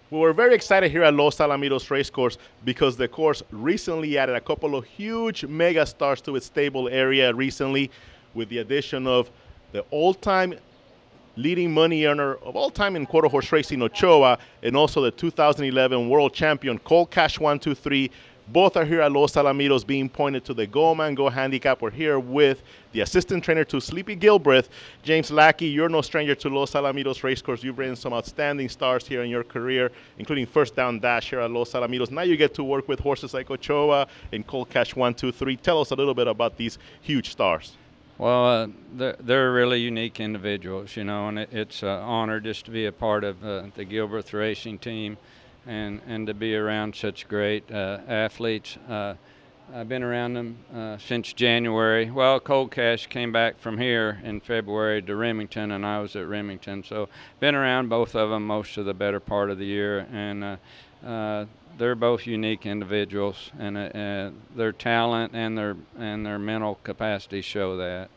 Well, we're very excited here at Los Alamitos Racecourse because the course recently added a couple of huge mega stars to its stable area recently with the addition of the all-time leading money earner of all time in quarter horse racing, Ochoa, and also the 2011 world champion, Colt Cash 123. Both are here at Los Alamitos being pointed to the Go Man Go handicap. We're here with the assistant trainer to Sleepy Gilbreth, James Lackey. You're no stranger to Los Alamitos Racecourse. You've ridden some outstanding stars here in your career, including First Down Dash here at Los Alamitos. Now you get to work with horses like Ochoa and Colt Cash 123. Tell us a little bit about these huge stars. Well, they're really unique individuals, and it's an honor just to be a part of the Gilbreth racing team and to be around such great athletes. I've been around them since January. Well, Cold Cash came back from here in February to Remington, and I was at Remington. So been around both of them most of the better part of the year, and they're both unique individuals, and their talent and their mental capacity show that.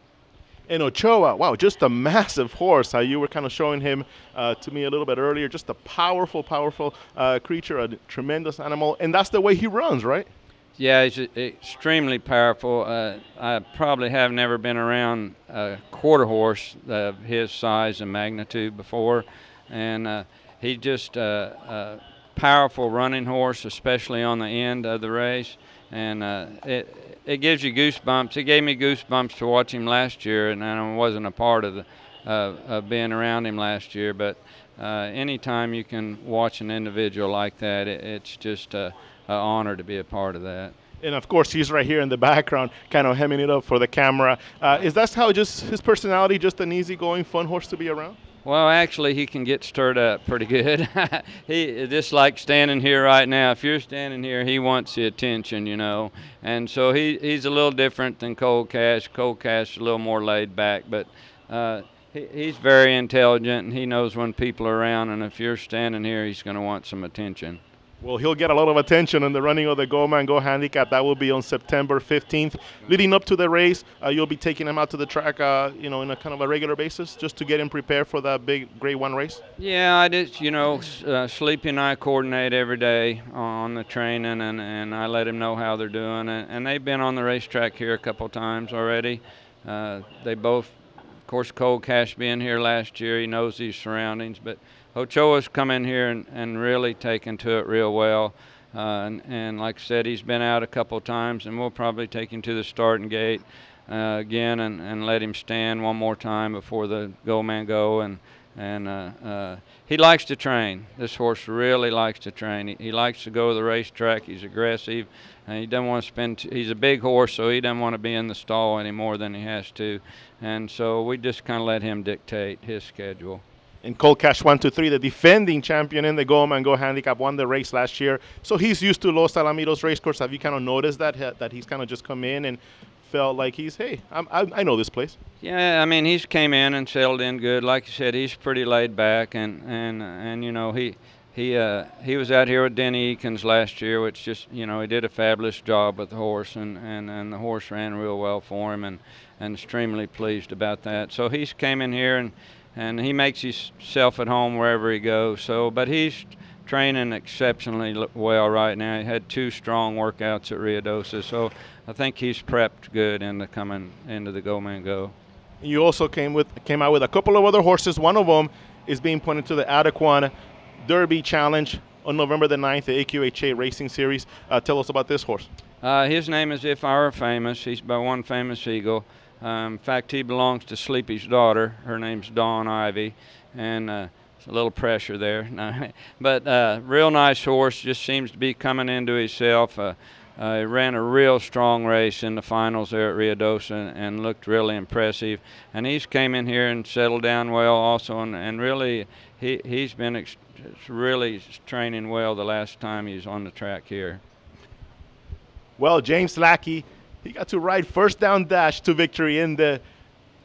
And Ochoa, wow, just a massive horse. You were kind of showing him to me a little bit earlier. Just a powerful, powerful creature, a tremendous animal. And that's the way he runs, right? Yeah, he's extremely powerful. I probably have never been around a quarter horse of his size and magnitude before. And he's just a powerful running horse, especially on the end of the race. And it gives you goosebumps. It gave me goosebumps to watch him last year, and I wasn't a part of being around him last year. But anytime you can watch an individual like that, it's just an honor to be a part of that. And of course, he's right here in the background, kind of hemming it up for the camera. Is that how just his personality, just an easygoing, fun horse to be around? Well, actually, he can get stirred up pretty good. He just like standing here right now. If you're standing here, he wants the attention. And so he's a little different than Cold Cash. Cold Cash is a little more laid back, but he's very intelligent, and he knows when people are around. And if you're standing here, he's going to want some attention. Well, he'll get a lot of attention in the running of the Go Man Go handicap. That will be on September 15th. Leading up to the race, you'll be taking him out to the track, in a kind of a regular basis, just to get him prepared for that big Grade 1 race. Yeah, I just, Sleepy and I coordinate every day on the training, and I let him know how they're doing. And they've been on the racetrack here a couple times already. They both, of course, Cold Cash being here last year, he knows these surroundings, but Ochoa's come in here and really taken to it real well. And like I said, he's been out a couple times, and we'll probably take him to the starting gate again and let him stand one more time before the Go Man Go. And he likes to train. This horse really likes to train. He likes to go to the racetrack. He's aggressive, and he doesn't want to spend. He's a big horse, so he doesn't want to be in the stall any more than he has to. And so we just kind of let him dictate his schedule. And Colt Cash 123, the defending champion in the Go Man Go handicap, won the race last year. So he's used to Los Alamitos Racecourse. Have you kind of noticed that he's kind of just come in and felt like I know this place? Yeah, I mean, he's came in and settled in good. Like you said, he's pretty laid back, and he was out here with Denny Eakins last year, which just he did a fabulous job with the horse, and the horse ran real well for him, and extremely pleased about that. So he's came in here and he makes himself at home wherever he goes. So, but he's training exceptionally well right now. He had 2 strong workouts at Ruidoso, so I think he's prepped good into coming into the Go Man Go. You also came out with a couple of other horses. One of them is being pointed to the Adequan Derby Challenge on November the 9th, the AQHA Racing Series. Tell us about this horse. His name is If I Were Famous. He's by one famous eagle. In fact, he belongs to Sleepy's daughter. Her name's Dawn Ivy, and it's a little pressure there. But real nice horse, just seems to be coming into himself. He ran a real strong race in the finals there at Ruidoso and looked really impressive. And he's came in here and settled down well also, and really he's been really training well the last time he was on the track here. Well, James Lackey, he got to ride First Down Dash to victory in the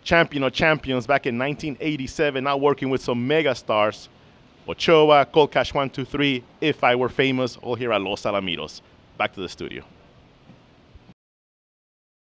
Champion of Champions back in 1987, now working with some mega stars. Ochoa, Colt Cash 123, If I Were Famous, all here at Los Alamitos. Back to the studio.